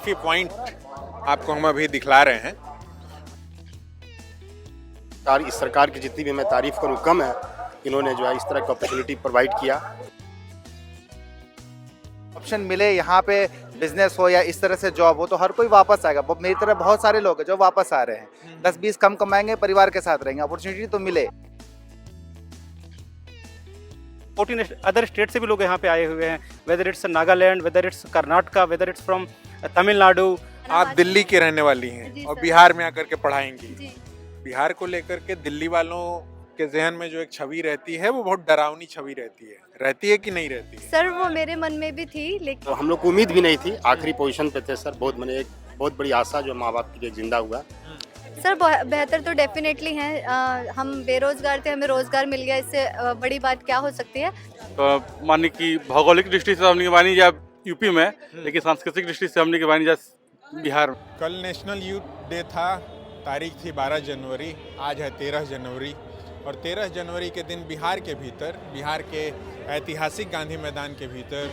काफ़ी पॉइंट आपको हम अभी दिखला रहे हैं। और इस सरकार की जितनी भी मैं तारीफ करूं कम है। इन्होंने जो है इस तरह की अपॉर्चुनिटी प्रोवाइड किया। ऑप्शन मिले यहाँ पे, बिजनेस हो या इस तरह से जॉब हो, तो हर कोई वापस आएगा। मेरी तरह बहुत सारे लोग हैं जो वापस आ रहे हैं, 10-20 कम कमाएंगे, परिवार के साथ रहेंगे। अपॉर्चुनिटी तो मिले। 14 अदर स्टेट से भी लोग यहाँ पे आए हुए हैं, whether it's Nagaland, whether it's Karnataka, whether it's from Tamil Nadu. आप दिल्ली की रहने वाली हैं और बिहार में आकर के पढ़ाएंगी। बिहार को लेकर के दिल्ली वालों के जहन में जो एक छवि रहती है वो बहुत डरावनी छवि रहती है कि नहीं रहती है? सर वो मेरे मन में भी थी, लेकिन तो हम लोग को उम्मीद भी नहीं थी। आखिरी पोजीशन पे थे सर। बहुत मैंने एक बहुत बड़ी आशा जो माँ बाप के लिए जिंदा हुआ। सर बेहतर तो डेफिनेटली है। हम बेरोजगार थे, हमें रोजगार मिल गया, इससे बड़ी बात क्या हो सकती है। मानी कि भौगोलिक दृष्टि से हमने बानी जा यूपी में, लेकिन सांस्कृतिक दृष्टि से हमने बानी जा बिहार में। कल नेशनल यूथ डे था, तारीख थी 12 जनवरी, आज है 13 जनवरी और 13 जनवरी के दिन बिहार के भीतर, बिहार के ऐतिहासिक गांधी मैदान के भीतर,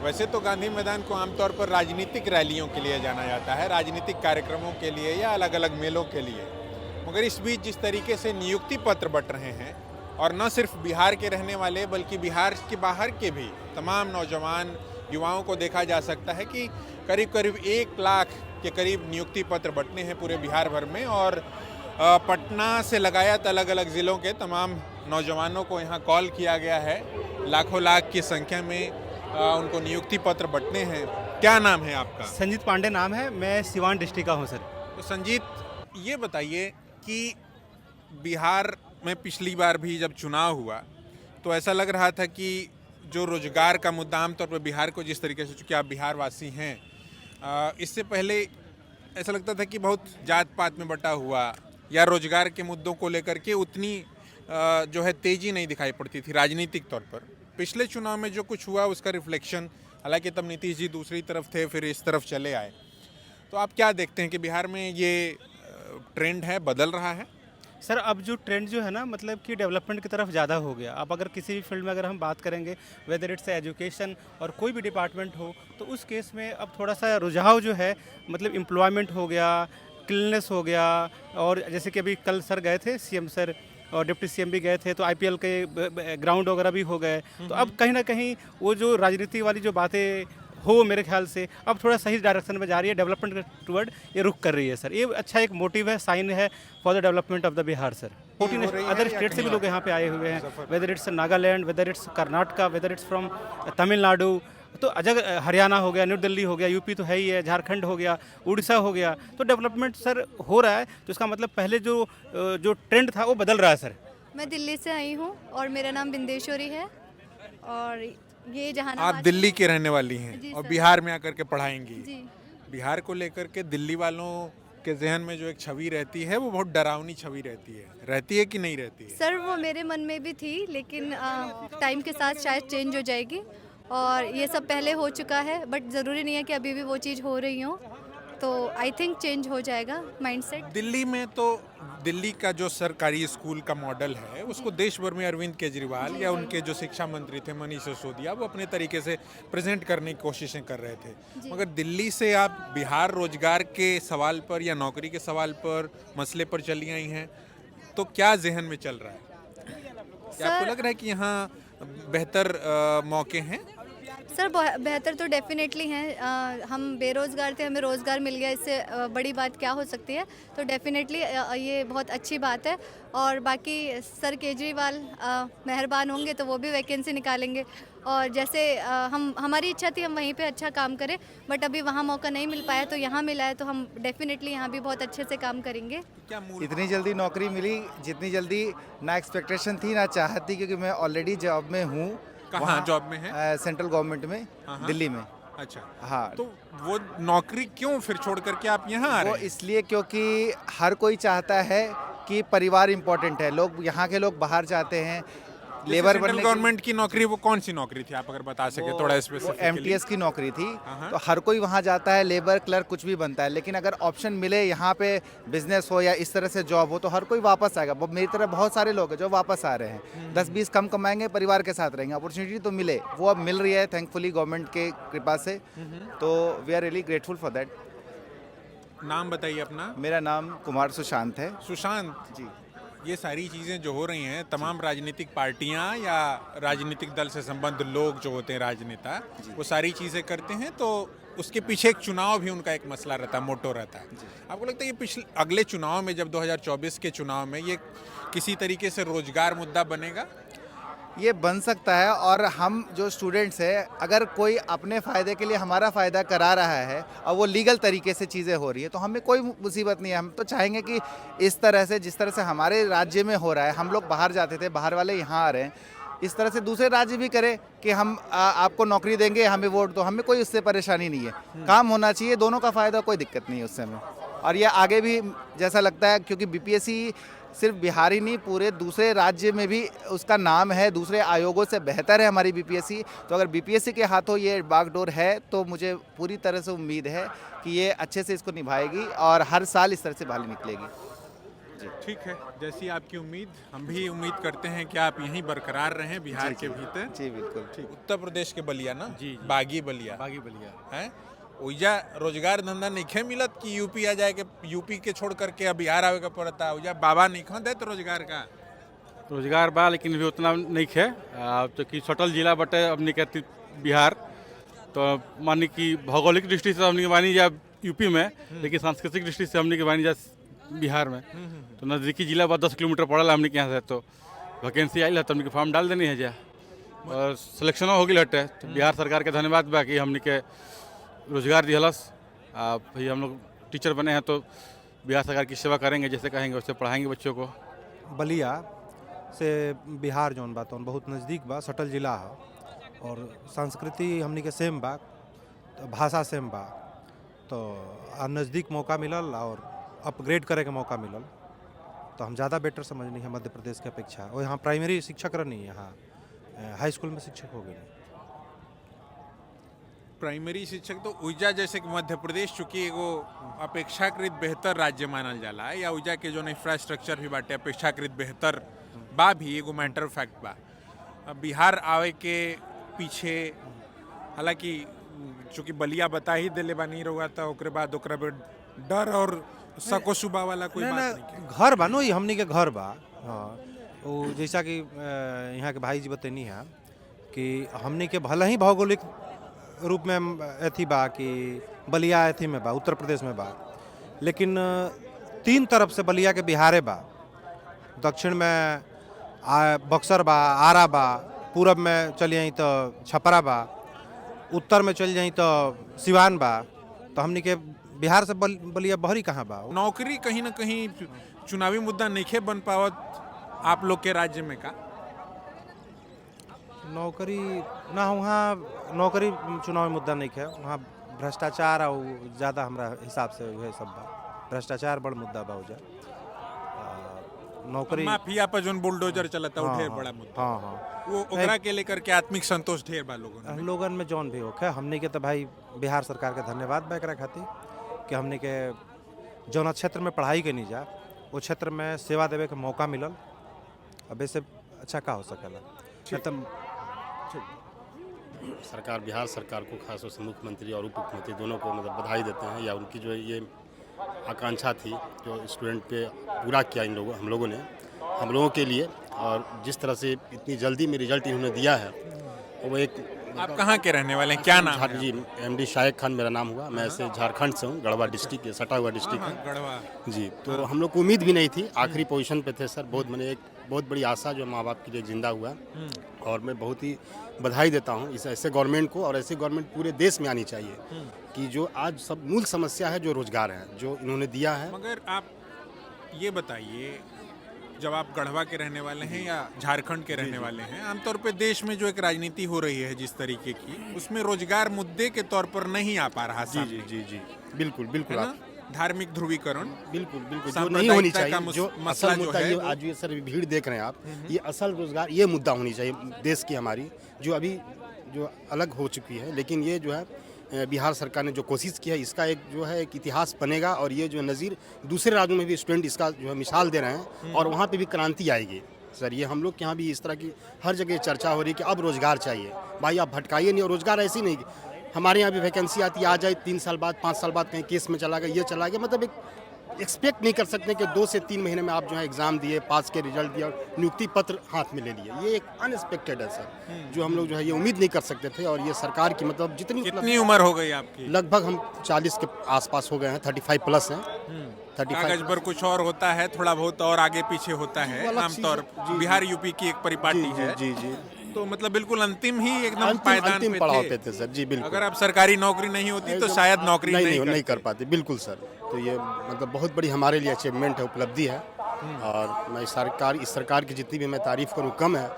वैसे तो गांधी मैदान को आमतौर पर राजनीतिक रैलियों के लिए जाना जाता है, राजनीतिक कार्यक्रमों के लिए या अलग अलग मेलों के लिए, मगर इस बीच जिस तरीके से नियुक्ति पत्र बंट रहे हैं और न सिर्फ बिहार के रहने वाले बल्कि बिहार के बाहर के भी तमाम नौजवान युवाओं को देखा जा सकता है कि करीब करीब 1 लाख के करीब नियुक्ति पत्र बंटने हैं पूरे बिहार भर में। और पटना से लगायत अलग अलग ज़िलों के तमाम नौजवानों को यहाँ कॉल किया गया है। लाखों लाख की संख्या में उनको नियुक्ति पत्र बंटने हैं। क्या नाम है आपका? संजीत पांडे नाम है, मैं सिवान डिस्ट्रिक्ट का हूँ सर। तो संजीत, ये बताइए कि बिहार में पिछली बार भी जब चुनाव हुआ तो ऐसा लग रहा था कि जो रोजगार का मुद्दा आमतौर पर बिहार को जिस तरीके से, चूँकि आप बिहार वासी हैं, इससे पहले ऐसा लगता था कि बहुत जात पात में बटा हुआ या रोजगार के मुद्दों को लेकर के उतनी जो है तेजी नहीं दिखाई पड़ती थी राजनीतिक तौर पर। पिछले चुनाव में जो कुछ हुआ उसका रिफ्लेक्शन, हालांकि तब नीतीश जी दूसरी तरफ थे, फिर इस तरफ चले आए, तो आप क्या देखते हैं कि बिहार में ये ट्रेंड है, बदल रहा है? सर अब जो ट्रेंड जो है ना, मतलब कि डेवलपमेंट की तरफ ज़्यादा हो गया। अब अगर किसी भी फील्ड में अगर हम बात करेंगे, वेदर इट्स एजुकेशन और कोई भी डिपार्टमेंट हो, तो उस केस में अब थोड़ा सा रुझाव जो है, मतलब एम्प्लॉयमेंट हो गया, क्लीननेस हो गया। और जैसे कि अभी कल सर गए थे, सीएम सर और डिप्टी सीएम भी गए थे, तो आईपीएल के ग्राउंड वगैरह भी हो गए। तो अब कहीं ना कहीं वो जो राजनीति वाली जो बातें हो, मेरे ख्याल से अब थोड़ा सही डायरेक्शन में जा रही है, डेवलपमेंट के टुवर्ड ये रुख कर रही है सर। ये अच्छा एक मोटिव है, साइन है for the development of the Bihar sir. 14 other state से भी लोग यहाँ पे आए हुए हैं, whether it's Nagaland, whether it's Karnataka, whether it's from Tamil Nadu, तो हरियाणा हो गया, न्यू दिल्ली हो गया, यूपी तो है ही है, झारखंड हो गया, उड़ीसा हो गया, तो डेवलपमेंट सर हो रहा है। तो इसका मतलब पहले जो ट्रेंड था वो बदल रहा है सर। मैं दिल्ली से आई हूँ और मेरा नाम बिंदेश्वरी है और ये जहानाबाद। आप दिल्ली की रहने वाली हैं जी और सर। बिहार में आकर के पढ़ाएंगी। जी बिहार को लेकर के दिल्ली वालों के जहन में जो एक छवि रहती है वो बहुत डरावनी छवि रहती है कि नहीं रहती है? सर वो मेरे मन में भी थी, लेकिन टाइम के साथ शायद चेंज हो जाएगी और ये सब पहले हो चुका है, बट ज़रूरी नहीं है कि अभी भी वो चीज़ हो रही हो, तो आई थिंक चेंज हो जाएगा माइंडसेट। दिल्ली में तो दिल्ली का जो सरकारी स्कूल का मॉडल है उसको देश भर में अरविंद केजरीवाल या उनके जो शिक्षा मंत्री थे मनीष सिसोदिया, वो अपने तरीके से प्रेजेंट करने की कोशिशें कर रहे थे। मगर दिल्ली से आप बिहार रोजगार के सवाल पर या नौकरी के सवाल पर, मसले पर चली आई हैं, तो क्या जहन में चल रहा है? क्या आपको लग रहा है कि यहाँ बेहतर मौके हैं? सर बेहतर तो डेफिनेटली हैं। हम बेरोज़गार थे, हमें रोज़गार मिल गया, इससे बड़ी बात क्या हो सकती है। तो डेफिनेटली ये बहुत अच्छी बात है। और बाकी सर केजरीवाल मेहरबान होंगे तो वो भी वैकेंसी निकालेंगे, और जैसे हमारी इच्छा थी हम वहीं पे अच्छा काम करें, बट अभी वहाँ मौका नहीं मिल पाया तो यहाँ मिला है, तो हम डेफिनेटली यहाँ भी बहुत अच्छे से काम करेंगे। क्या इतनी जल्दी नौकरी मिली जितनी जल्दी ना एक्सपेक्टेशन थी ना चाहत थी, क्योंकि मैं ऑलरेडी जॉब में हूँ। कहाँ जॉब में है? सेंट्रल गवर्नमेंट में, दिल्ली में। अच्छा, हाँ, तो वो नौकरी क्यों फिर छोड़ करके आप यहाँ आ रहे वो हैं? इसलिए क्योंकि हर कोई चाहता है कि परिवार इम्पोर्टेंट है। लोग यहाँ के लोग बाहर जाते हैं, लेबर सेंट्रल बनने गवर्नमेंट की नौकरी वो कौन सी नौकरी थी, आप अगर बता सके थोड़ा स्पेसिफिकली? MTS की नौकरी थी। हाँ। तो हर कोई वहाँ जाता है, लेबर क्लर्क कुछ भी बनता है, लेकिन अगर ऑप्शन मिले यहाँ पे बिजनेस हो या इस तरह से जॉब हो तो हर कोई वापस आएगा। मेरी तरह बहुत सारे लोग हैं जो वापस आ रहे हैं, 10-20 कम कमाएंगे, परिवार के साथ रहेंगे। अपॉर्चुनिटी तो मिले, वो अब मिल रही है थैंकफुली गवर्नमेंट के कृपा से, तो we are really grateful for that. नाम बताइए अपना। मेरा नाम कुमार सुशांत है सुशांत जी। ये सारी चीज़ें जो हो रही हैं, तमाम राजनीतिक पार्टियां या राजनीतिक दल से संबद्ध लोग जो होते हैं राजनेता, वो सारी चीज़ें करते हैं, तो उसके पीछे एक चुनाव भी उनका एक मसला रहता है, मोटो रहता है। आपको लगता है ये अगले चुनाव में, जब 2024 के चुनाव में ये किसी तरीके से रोजगार मुद्दा बनेगा? ये बन सकता है, और हम जो स्टूडेंट्स हैं, अगर कोई अपने फ़ायदे के लिए हमारा फ़ायदा करा रहा है और वो लीगल तरीके से चीज़ें हो रही है तो हमें कोई मुसीबत नहीं है। हम तो चाहेंगे कि इस तरह से, जिस तरह से हमारे राज्य में हो रहा है, हम लोग बाहर जाते थे, बाहर वाले यहाँ आ रहे हैं, इस तरह से दूसरे राज्य भी करें कि हम आपको नौकरी देंगे, हमें वोट दो, हमें कोई उससे परेशानी नहीं है। काम होना चाहिए, दोनों का फ़ायदा, कोई दिक्कत नहीं है उससे हमें। और ये आगे भी जैसा लगता है, क्योंकि BPSC सिर्फ बिहार ही नहीं, पूरे दूसरे राज्य में भी उसका नाम है, दूसरे आयोगों से बेहतर है हमारी BPSC। तो अगर BPSC के हाथों ये बागडोर है तो मुझे पूरी तरह से उम्मीद है कि ये अच्छे से इसको निभाएगी और हर साल इस तरह से बाहर निकलेगी। ठीक है, जैसी आपकी उम्मीद, हम भी उम्मीद करते हैं कि आप यहीं बरकरार रहें बिहार के भीतर। जी बिल्कुल। ठीक। उत्तर प्रदेश के बलिया ना? जी। बागी बलिया हैं? ओइजा रोजगार धंधा नहीं मिलत कि यूपी आ जाए के, यूपी के छोड़ करके अब बिहार आवे का पड़ता? ओइजा बाबा नहीं दे तो रोजगार का? रोजगार बा, लेकिन भी उतना नहीं है, चूँकि सटल जिला बटे हमने कहती बिहार, तो मानी कि भौगोलिक दृष्टि से हमने मानी जा यूपी में, लेकिन सांस्कृतिक दृष्टि से हमने मानी जा बिहार में। तो नज़दीकी जिला बा 10 किलोमीटर पड़ल हमने के यहाँ से, तो वैकेंसी आई है तो हमने फॉर्म डाल देनी है जा, और सिलेक्शनों हो गई हटे। तो बिहार सरकार के धन्यवाद बा कि हमने के रोजगार दिहलस। भाई हम लोग टीचर बने हैं तो बिहार सरकार की सेवा करेंगे, जैसे कहेंगे वैसे पढ़ाएंगे बच्चों को। बलिया से बिहार जौन बा तो बहुत नज़दीक बा, सटल जिला है, और संस्कृति हमनी के सेम बा, तो भाषा सेम बा, तो नज़दीक मौका मिलल और अपग्रेड करे के मौका मिलल, तो हम ज़्यादा बेटर समझनी है मध्य प्रदेश के अपेक्षा। और यहाँ प्राइमरी शिक्षक रहनी, यहाँ हाई स्कूल में शिक्षक हो गए। प्राइमरी शिक्षक तो उइजा जैसे कि मध्य प्रदेश चूंकि एगो अपेक्षाकृत बेहतर राज्य मानल जाला, या उइजा के जो इंफ्रास्ट्रक्चर भी बाटे अपेक्षाकृत बेहतर बा, भी एगो मैटर फैक्ट बा। अब बिहार आवे के पीछे, हालांकि चूंकि बलिया बता ही दिले बा नहीं रहुआ, था ओकरे बाद ओकरा पे डर और सको सुबह वाला कोई बात नहीं के। घर बा नो, ये हमनी के घर बा। हाँ, वो जैसा कि यहाँ के भाई जी बतैनी है कि हमनी के भले ही भौगोलिक रूप में अथी बा कि बलिया अथी में बा, उत्तर प्रदेश में बा, लेकिन 3 तरफ से बलिया के बिहारे बा। दक्षिण में बक्सर बा, आरा बा, पूरब में चल जाई तो छपरा बा, उत्तर में चल जाई तो सिवान बा। तो हमनी के बिहार से बलिया बहरी कहाँ बा। नौकरी कहीं ना कहीं चुनावी मुद्दा नहीं बन पावत आप लोग के राज्य में का? नौकरी ना, वहाँ नौकरी चुनावी मुद्दा नहीं है, वहाँ भ्रष्टाचार और ज़्यादा हमरा हिसाब से वह सब बा, भ्रष्टाचार बड़ मुद्दा बा उजा। नौकरी माफिया पर जोन बुलडोजर चलता है, हाँ, ढेर बड़ा मुद्दा। हाँ हाँ, वो ओकरा के लेकर के आत्मिक संतोष ढेर बा लोगन में। लोगन में जौन भी होखे, हमने के तो भाई बिहार सरकार के धन्यवाद बा एकरा खातिर कि हमने के जौन क्षेत्र में पढ़ाई के नहीं जा, वो क्षेत्र में सेवा देवे के मौका मिलल। अब इससे अच्छा का हो सकेला? सरकार, बिहार सरकार को खास तौर से मुख्यमंत्री और उप मुख्यमंत्री दोनों को मतलब बधाई देते हैं, या उनकी जो ये आकांक्षा थी जो स्टूडेंट पे पूरा किया हम लोगों ने, हम लोगों के लिए। और जिस तरह से इतनी जल्दी में रिजल्ट इन्होंने दिया है, वो एक। आप कहाँ के रहने वाले हैं, क्या नाम है? जी, MD शायक खान मेरा नाम हुआ। मैं ऐसे झारखंड से हूँ, गढ़वा डिस्ट्रिक्ट, सटा हुआ डिस्ट्रिक्ट है गढ़वा जी। तो हम लोग को उम्मीद भी नहीं थी, आखिरी पोजीशन पे थे सर। बहुत मैंने एक बहुत बड़ी आशा जो माँ बाप के लिए जिंदा हुआ, और मैं बहुत ही बधाई देता हूँ इस ऐसे गवर्नमेंट को। और ऐसे गवर्नमेंट पूरे देश में आनी चाहिए कि जो आज सब मूल समस्या है, जो रोजगार है, जो इन्होंने दिया है। मगर आप ये बताइए, जब आप गढ़वा के रहने वाले हैं या झारखंड के रहने वाले हैं, आमतौर पे देश में जो एक राजनीति हो रही है जिस तरीके की, उसमें रोजगार मुद्दे के तौर पर नहीं आ पा रहा। जी जी जी जी, बिल्कुल बिल्कुल, धार्मिक ध्रुवीकरण, बिल्कुल बिल्कुल जो नहीं होनी सांप्रदायिकता का चाहिए, जो मसला असल जो मुद्दा है ये वो- आज ये सर भीड़ देख रहे हैं आप, ये असल रोजगार ये मुद्दा होनी चाहिए देश की हमारी, जो अभी जो अलग हो चुकी है। लेकिन ये जो है बिहार सरकार ने जो कोशिश की है, इसका एक जो है एक इतिहास बनेगा, और ये जो नज़ीर दूसरे राज्यों में भी स्टूडेंट इसका जो है मिसाल दे रहे हैं, और वहाँ पे भी क्रांति आएगी सर। ये हम लोग के यहाँ भी इस तरह की हर जगह चर्चा हो रही है कि अब रोज़गार चाहिए। भाई आप भटकाइए नहीं, और रोज़गार ऐसी नहीं, हमारे यहाँ भी वैकेंसी आती है, आ जाए 3 साल बाद 5 साल बाद कहीं केस में चला गया, ये चला गया, मतलब एक एक्सपेक्ट नहीं कर सकते कि 2 से 3 महीने में आप जो है एग्ज़ाम दिए, पास के रिजल्ट दिया और नियुक्ति पत्र हाथ में ले लिए। ये एक अनएक्सपेक्टेड है सर, जो हम लोग जो है ये उम्मीद नहीं कर सकते थे। और ये सरकार की मतलब जितनी कितनी उम्र हो गई आपकी? लगभग हम 40 के आसपास हो गए हैं, 35 प्लस हैं। 35 कागज पर कुछ और होता है, थोड़ा बहुत और आगे पीछे होता है वो अलग आमतौर चीज़ है। जी, बिहार यूपी की एक परिपाटी जी है, जी जी तो मतलब बिल्कुल अंतिम ही एकदम पायदान अंतिम पे पड़ाव थे। पे थे सर जी, बिल्कुल। अगर आप सरकारी नौकरी नहीं होती तो शायद नौकरी नहीं करते। कर पाते, बिल्कुल सर। तो ये मतलब बहुत बड़ी हमारे लिए अचीवमेंट है, उपलब्धि है, और मैं इस सरकार की जितनी भी मैं तारीफ करूँ कम है।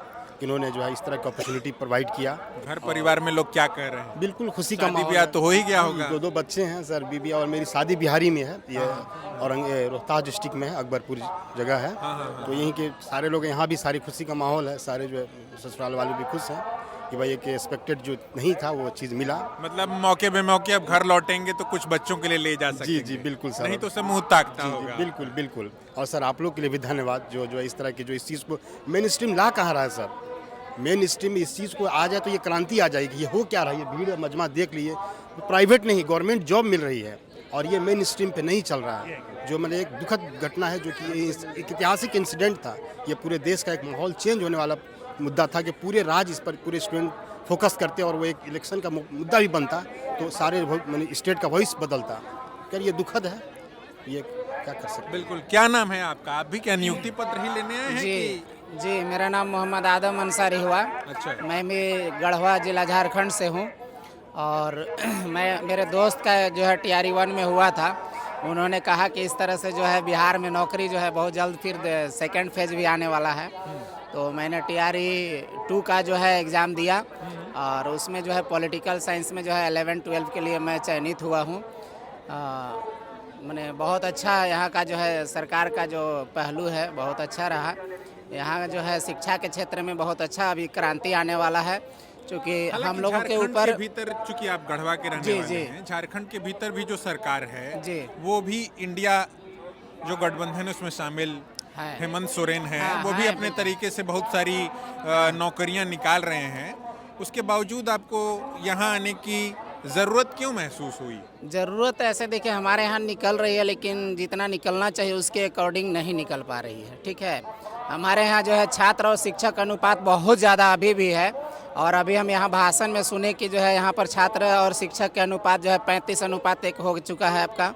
इन्होंने जो है इस तरह की अपॉर्चुनिटी प्रोवाइड किया। घर परिवार में लोग क्या कह रहे हैं? बिल्कुल खुशी का शादी माहौल ब्याह है। तो हो ही गया होगा। 2 बच्चे हैं सर, बीबी, और मेरी शादी बिहारी में है, ये रोहतास डिस्ट्रिक्ट में है, अकबरपुर जगह है। तो यहीं के सारे लोग, यहाँ भी सारी खुशी का माहौल है, सारे जो है ससुराल वाले भी खुश हैं कि भाई एक एक्सपेक्टेड जो नहीं था वो चीज़ मिला। मतलब मौके पे मौके अब घर लौटेंगे तो कुछ बच्चों के लिए ले जा सकते जी बिल्कुल सर। नहीं तो सब मुंह ताकता जी, होगा। बिल्कुल बिल्कुल। और सर आप लोग के लिए भी धन्यवाद, जो इस तरह की जो इस चीज़ को मेन स्ट्रीम ला कहाँ रहा है सर। मेन स्ट्रीम में इस चीज़ को आ जाए तो ये क्रांति आ जाएगी। ये हो क्या रहा है, ये भीड़ मजमा देख लिए, प्राइवेट नहीं गवर्नमेंट जॉब मिल रही है, और ये मेन स्ट्रीम पे नहीं चल रहा है, जो मतलब एक दुखद घटना है, जो कि एक ऐतिहासिक इंसिडेंट था। ये पूरे देश का एक माहौल चेंज होने वाला मुद्दा था कि पूरे राज्य इस पर पूरे स्टूडेंट फोकस करते, और वो एक इलेक्शन का मुद्दा भी बनता, तो सारे मैंने स्टेट का वॉइस बदलता। कर ये दुखद है, ये क्या कर सकते हैं। बिल्कुल। क्या नाम है आपका? आप भी क्या नियुक्ति पत्र ही लेने आए हैं जी जी, मेरा नाम मोहम्मद आदम अंसारी हुआ। अच्छा। मैं भी गढ़वा जिला झारखंड से हूँ, और मेरे दोस्त का जो है TRE 1 में हुआ था। उन्होंने कहा कि इस तरह से जो है बिहार में नौकरी जो है बहुत जल्द फिर सेकेंड फेज भी आने वाला है। तो मैंने TRE 2 का जो है एग्ज़ाम दिया, और उसमें जो है पॉलिटिकल साइंस में जो है 11-12 के लिए मैं चयनित हुआ हूँ। मैंने बहुत अच्छा यहाँ का जो है सरकार का जो पहलू है बहुत अच्छा रहा। यहाँ जो है शिक्षा के क्षेत्र में बहुत अच्छा अभी क्रांति आने वाला है, क्योंकि हम लोगों के झारखंड ऊपर भीतर, चूंकि आप गढ़वा के रहने जी, वाले जी। हैं, झारखंड के भीतर भी जो सरकार है जी। वो भी इंडिया जो गठबंधन है उसमें शामिल है। हेमंत सोरेन है, हाँ, वो भी है, अपने बिल्कुल। तरीके से बहुत सारी नौकरियां निकाल रहे हैं। उसके बावजूद आपको यहाँ आने की ज़रूरत क्यों महसूस हुई? ज़रूरत ऐसे देखिए हमारे यहाँ निकल रही है, लेकिन जितना निकलना चाहिए उसके अकॉर्डिंग नहीं निकल पा रही है। ठीक है, हमारे यहाँ जो है छात्र और शिक्षक अनुपात बहुत ज़्यादा अभी भी है, और अभी हम यहाँ भाषण में सुने कि जो है यहाँ पर छात्र और शिक्षक के अनुपात जो है 35:1 हो चुका है आपका,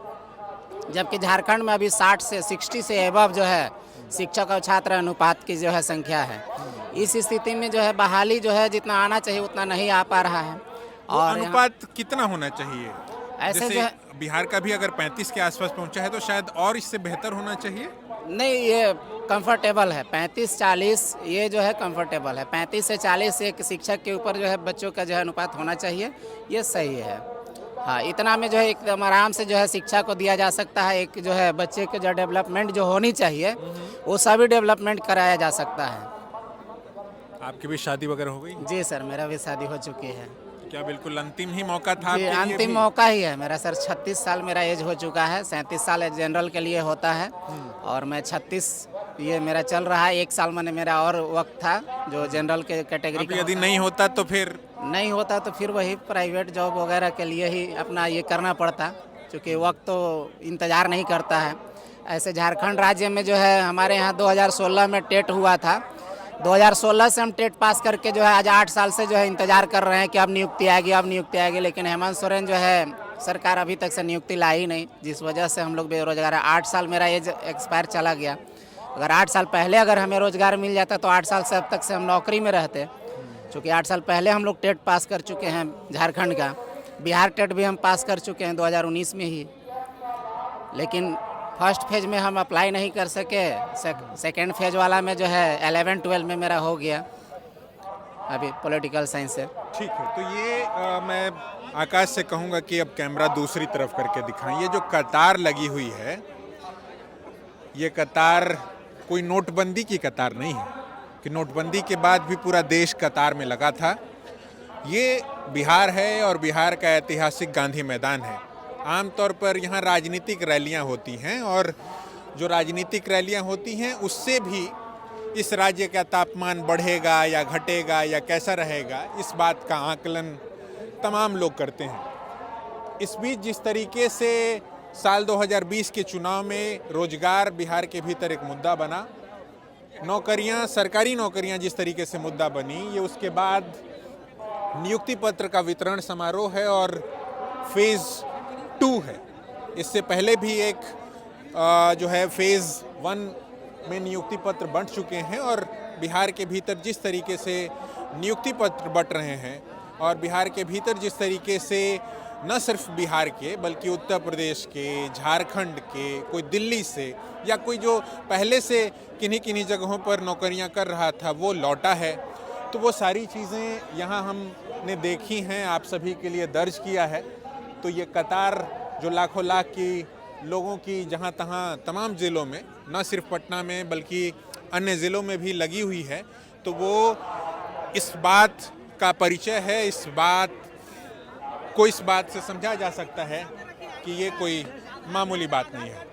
जबकि झारखंड में अभी 60 से एबव जो है शिक्षक और छात्र अनुपात की जो है संख्या है। इस स्थिति में जो है बहाली जो है जितना आना चाहिए उतना नहीं आ पा रहा है। और और अनुपात कितना होना चाहिए? ऐसे जैसे जो है बिहार का भी अगर 35 के आसपास पहुंचा है तो शायद और इससे बेहतर होना चाहिए। नहीं, ये कंफर्टेबल है 35-40, ये जो है कंफर्टेबल है। 35 से 40 एक शिक्षक के ऊपर जो है बच्चों का जो है अनुपात होना चाहिए, ये सही है। हाँ, इतना में जो है एकदम आराम से जो है शिक्षा को दिया जा सकता है। एक जो है बच्चे के जो डेवलपमेंट जो होनी चाहिए वो सभी डेवलपमेंट कराया जा सकता है। आपकी भी शादी वगैरह हो गई? जी सर, मेरा भी शादी हो चुकी है। क्या बिल्कुल अंतिम ही मौका था जी, आपके लिए अंतिम भी? मौका ही है मेरा सर। 36 साल मेरा एज हो चुका है, 37 साल जनरल के लिए होता है, और मैं 36 ये मेरा चल रहा है। 1 साल मैंने मेरा और वक्त था जो जनरल के कैटेगरी अब का यदि नहीं होता तो फिर नहीं होता तो फिर वही प्राइवेट जॉब वगैरह के लिए ही अपना ये करना पड़ता, क्योंकि वक्त तो इंतज़ार नहीं करता है। ऐसे झारखंड राज्य में जो है हमारे यहाँ 2016 में टेट हुआ था। 2016 से हम टेट पास करके जो है आज 8 साल से जो है इंतज़ार कर रहे हैं कि अब नियुक्ति आएगी, अब नियुक्ति आएगी, लेकिन हेमंत सोरेन जो है सरकार अभी तक से नियुक्ति लाई नहीं, जिस वजह से हम लोग बेरोजगार हैं। 8 साल मेरा एज एक्सपायर चला गया। अगर 8 साल पहले अगर हमें रोजगार मिल जाता तो 8 साल से अब तक से हम नौकरी में रहते, क्योंकि 8 साल पहले हम लोग टेट पास कर चुके हैं झारखंड का। बिहार टेट भी हम पास कर चुके हैं 2019 में ही, लेकिन फर्स्ट फेज में हम अप्लाई नहीं कर सके। सेकेंड फेज वाला में जो है 11-12 में मेरा हो गया अभी पॉलिटिकल साइंस से। ठीक है। तो ये मैं आकाश से कहूँगा कि अब कैमरा दूसरी तरफ करके दिखाएं। ये जो कतार लगी हुई है, ये कतार कोई नोटबंदी की कतार नहीं है कि नोटबंदी के बाद भी पूरा देश कतार में लगा था। ये बिहार है और बिहार का ऐतिहासिक गांधी मैदान है। आमतौर पर यहाँ राजनीतिक रैलियाँ होती हैं और जो राजनीतिक रैलियाँ होती हैं उससे भी इस राज्य का तापमान बढ़ेगा या घटेगा या कैसा रहेगा, इस बात का आकलन तमाम लोग करते हैं। इस बीच जिस तरीके से साल 2020 के चुनाव में रोजगार बिहार के भीतर एक मुद्दा बना, नौकरियां, सरकारी नौकरियां जिस तरीके से मुद्दा बनी, ये उसके बाद नियुक्ति पत्र का वितरण समारोह है और फेज़ 2 है। इससे पहले भी एक जो है फेज़ 1 में नियुक्ति पत्र बंट चुके हैं और बिहार के भीतर जिस तरीके से नियुक्ति पत्र बंट रहे हैं और बिहार के भीतर जिस तरीके से न सिर्फ बिहार के बल्कि उत्तर प्रदेश के, झारखंड के, कोई दिल्ली से या कोई जो पहले से किन्हीं किन्हीं जगहों पर नौकरियां कर रहा था वो लौटा है, तो वो सारी चीज़ें यहाँ हमने देखी हैं, आप सभी के लिए दर्ज किया है। तो ये कतार जो लाखों लाख की लोगों की जहाँ तहाँ तमाम ज़िलों में, न सिर्फ पटना में बल्कि अन्य ज़िलों में भी लगी हुई है, तो वो इस बात का परिचय है, इस बात को इस बात से समझा जा सकता है कि ये कोई मामूली बात नहीं है।